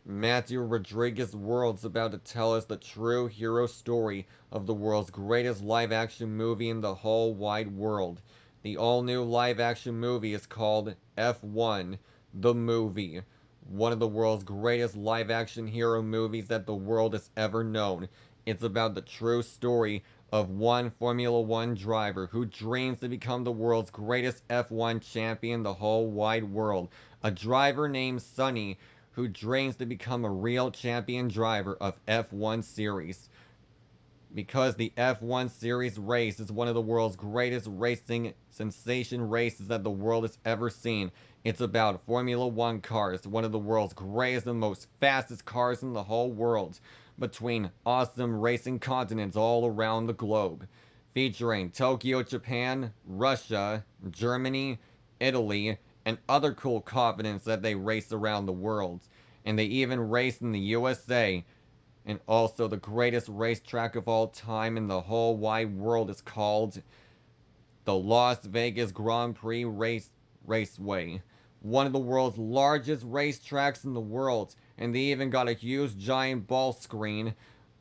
Matthew Rodriguez World's about to tell us the true hero story of the world's greatest live-action movie in the whole wide world. The all-new live-action movie is called F1, the movie. One of the world's greatest live-action hero movies that the world has ever known. It's about the true story of one Formula One driver who dreams to become the world's greatest F1 champion in the whole wide world. A driver named Sonny who dreams to become a real champion driver of F1 series. Because the F1 series race is one of the world's greatest racing sensation races that the world has ever seen. It's about Formula One cars, one of the world's greatest and most fastest cars in the whole world, between awesome racing continents all around the globe. Featuring Tokyo, Japan, Russia, Germany, Italy, and other cool continents that they race around the world. And they even race in the USA, and also the greatest racetrack of all time in the whole wide world is called the Las Vegas Grand Prix Raceway. One of the world's largest racetracks in the world, and they even got a huge giant ball screen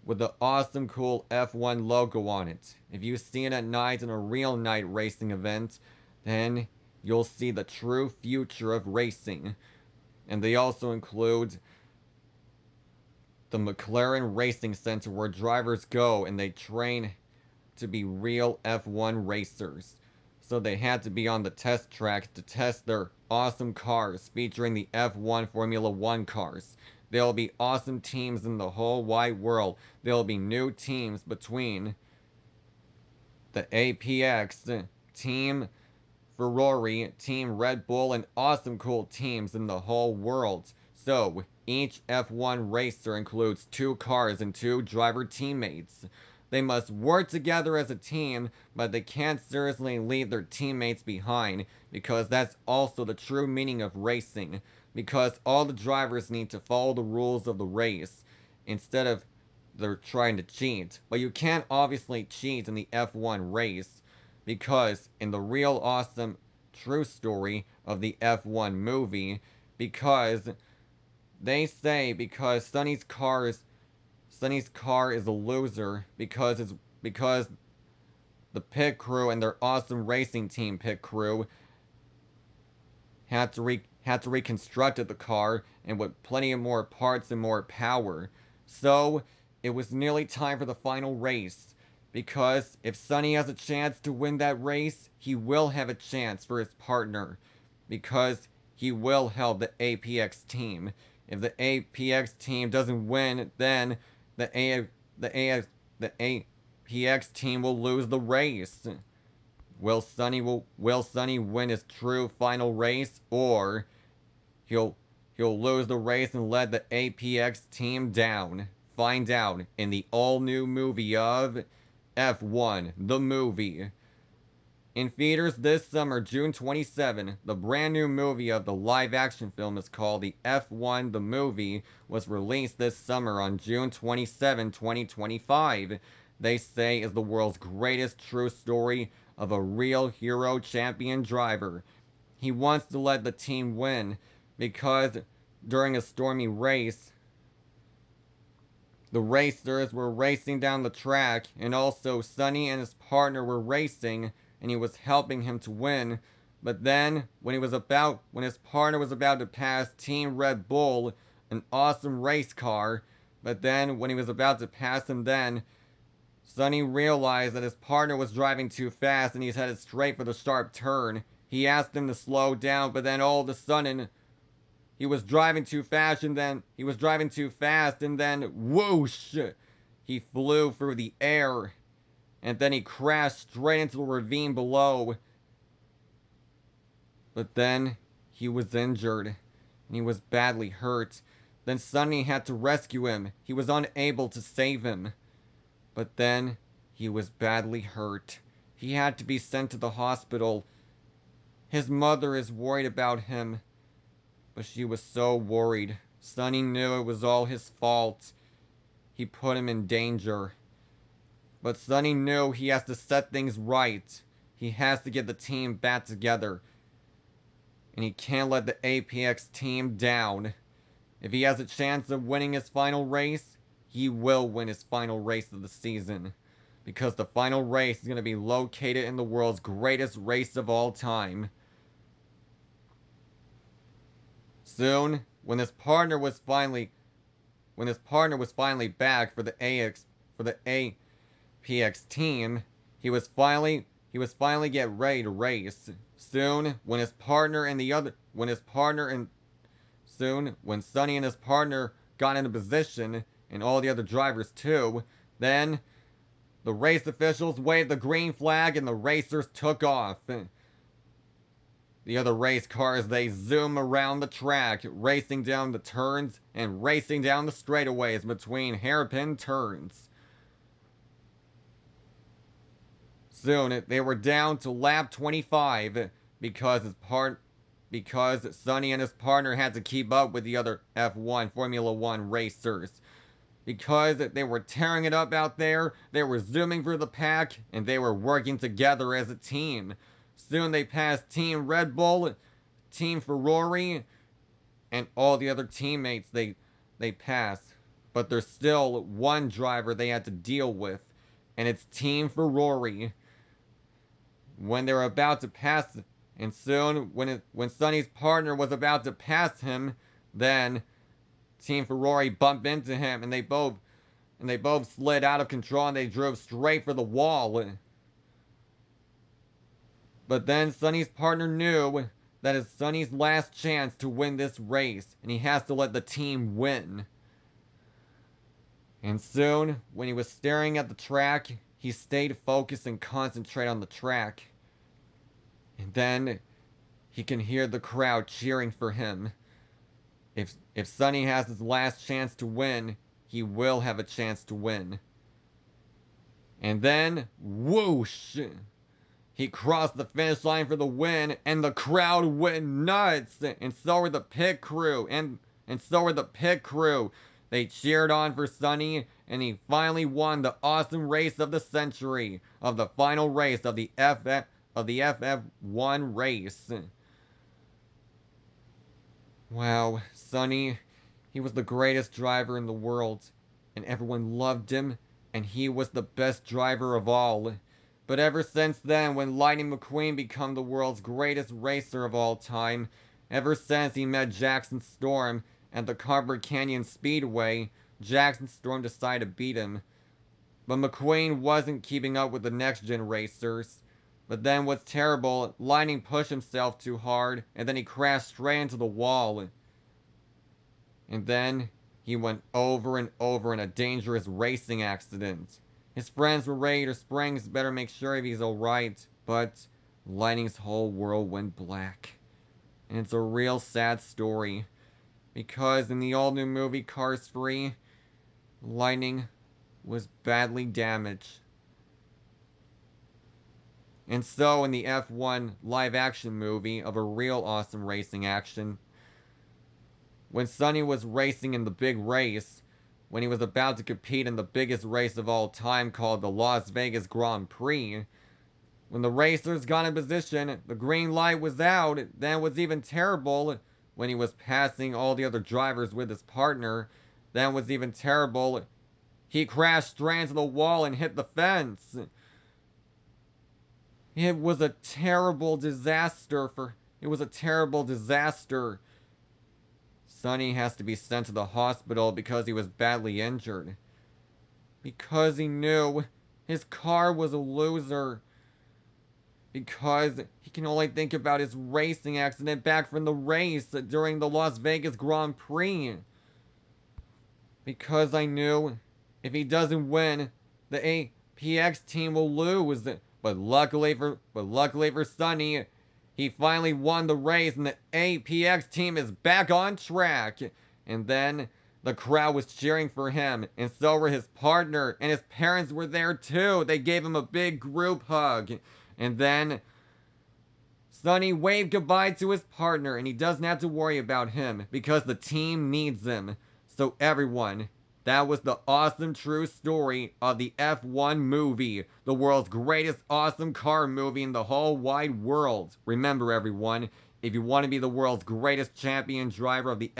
with the awesome cool F1 logo on it. If you see it at night in a real night racing event, then you'll see the true future of racing. And they also include the McLaren Racing Center where drivers go and they train to be real F1 racers. So they had to be on the test track to test their awesome cars featuring the F1 Formula One cars. There'll be awesome teams in the whole wide world. There'll be new teams between the APX, Team Ferrari, Team Red Bull, and awesome cool teams in the whole world. So, each F1 racer includes 2 cars and 2 driver teammates. They must work together as a team, but they can't seriously leave their teammates behind, because that's also the true meaning of racing. Because all the drivers need to follow the rules of the race, instead of they're trying to cheat. But you can't obviously cheat in the F1 race, because in the real awesome true story of the F1 movie, because they say because Sonny's car is a loser because the pit crew and their awesome racing team pit crew had to reconstruct the car and with plenty of more parts and more power. So it was nearly time for the final race. Because if Sonny has a chance to win that race, he will have a chance for his partner. Because he will help the APX team. If the APX team doesn't win, then the APX team will lose the race. Will Sonny win his true final race, or he'll lose the race and let the APX team down? Find out in the all-new movie of F1, the movie. In theaters this summer, June 27, the brand new movie of the live-action film is called The F1 The Movie, was released this summer on June 27, 2025. They say is the world's greatest true story of a real hero champion driver. He wants to let the team win because during a stormy race, the racers were racing down the track, and also Sonny and his partner were racing, and he was helping him to win. But then, when his partner was about to pass Team Red Bull, an awesome race car, but then when he was about to pass him, then Sonny realized that his partner was driving too fast, and he's headed straight for the sharp turn. He asked him to slow down, but then all of a sudden, he was driving too fast, and then whoosh, he flew through the air, and then he crashed straight into the ravine below. But then he was injured, and he was badly hurt. Then Sonny had to rescue him. He was unable to save him. But then he was badly hurt. He had to be sent to the hospital. His mother is worried about him. But she was so worried. Sonny knew it was all his fault. He put him in danger. But Sonny knew he has to set things right. He has to get the team back together. And he can't let the APX team down. If he has a chance of winning his final race, he will win his final race of the season. Because the final race is going to be located in the world's greatest race of all time. Soon, when his partner was finally back for the APX team, he was finally get ready to race. Soon, when Sonny and his partner got into position, and all the other drivers too, then the race officials waved the green flag and the racers took off. The other race cars, they zoom around the track, racing down the turns and racing down the straightaways between hairpin turns. Soon, they were down to lap 25 because Sonny and his partner had to keep up with the other F1 Formula 1 racers. Because they were tearing it up out there, they were zooming for the pack, and they were working together as a team. Soon they passed Team Red Bull, Team Ferrari, and all the other teammates they passed. But there's still one driver they had to deal with, and it's Team Ferrari. When they were about to pass, and soon, when Sonny's partner was about to pass him, then Team Ferrari bumped into him, and they both slid out of control, and they drove straight for the wall. But then Sonny's partner knew that it's Sonny's last chance to win this race, and he has to let the team win. And soon, when he was staring at the track, he stayed focused and concentrated on the track. And then he can hear the crowd cheering for him. If Sonny has his last chance to win, he will have a chance to win. And then, whoosh! He crossed the finish line for the win, and the crowd went nuts! And so were the pit crew, and so were the pit crew. They cheered on for Sonny, and he finally won the awesome race of the century, of the final race of the FF1 race. Wow, Sonny, he was the greatest driver in the world, and everyone loved him, and he was the best driver of all. But ever since then, when Lightning McQueen became the world's greatest racer of all time, ever since he met Jackson Storm at the Carver Canyon Speedway, Jackson Storm decided to beat him. But McQueen wasn't keeping up with the next-gen racers. But then what's terrible, Lightning pushed himself too hard, and then he crashed straight into the wall. And then he went over and over in a dangerous racing accident. His friends were ready to Springs better make sure if he's alright, but Lightning's whole world went black. And it's a real sad story, because in the all-new movie Cars 3, Lightning was badly damaged. And so in the F1 live-action movie of a real awesome racing action, when Sonny was racing in the big race, when he was about to compete in the biggest race of all time called the Las Vegas Grand Prix, when the racers got in position, the green light was out, then it was even terrible when he was passing all the other drivers with his partner, then it was even terrible, he crashed straight into the wall and hit the fence. It was a terrible disaster Sonny has to be sent to the hospital because he was badly injured. Because he knew his car was a loser. Because he can only think about his racing accident back from the race during the Las Vegas Grand Prix. Because I knew if he doesn't win, the APX team will lose. But luckily for Sonny, he finally won the race and the APX team is back on track. And then the crowd was cheering for him, and so were his partner, and his parents were there too. They gave him a big group hug. And then Sonny waved goodbye to his partner, and he doesn't have to worry about him because the team needs him. So everyone, that was the awesome true story of the F1 movie, the world's greatest awesome car movie in the whole wide world. Remember everyone, if you want to be the world's greatest champion driver of the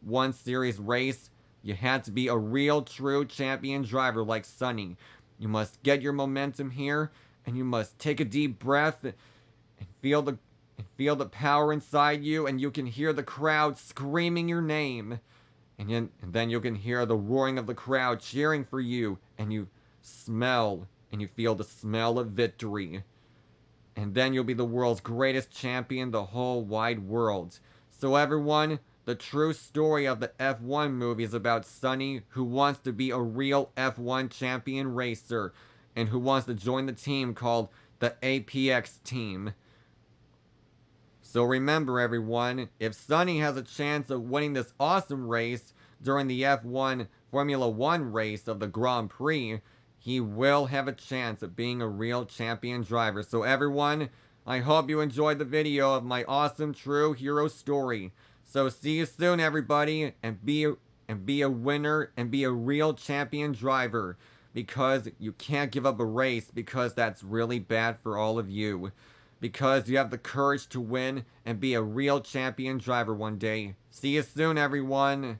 F1 Series race, you had to be a real true champion driver like Sonny. You must get your momentum here, and you must take a deep breath and feel the feel the power inside you, and you can hear the crowd screaming your name. And then you can hear the roaring of the crowd cheering for you, and you feel the smell of victory. And then you'll be the world's greatest champion, the whole wide world. So everyone, the true story of the F1 movie is about Sonny, who wants to be a real F1 champion racer, and who wants to join the team called the APX team. So remember everyone, if Sonny has a chance of winning this awesome race during the F1 Formula 1 race of the Grand Prix, he will have a chance of being a real champion driver. So everyone, I hope you enjoyed the video of my awesome true hero story. So see you soon everybody, and be a winner and be a real champion driver. Because you can't give up a race, because that's really bad for all of you. Because you have the courage to win and be a real champion driver one day. See you soon, everyone.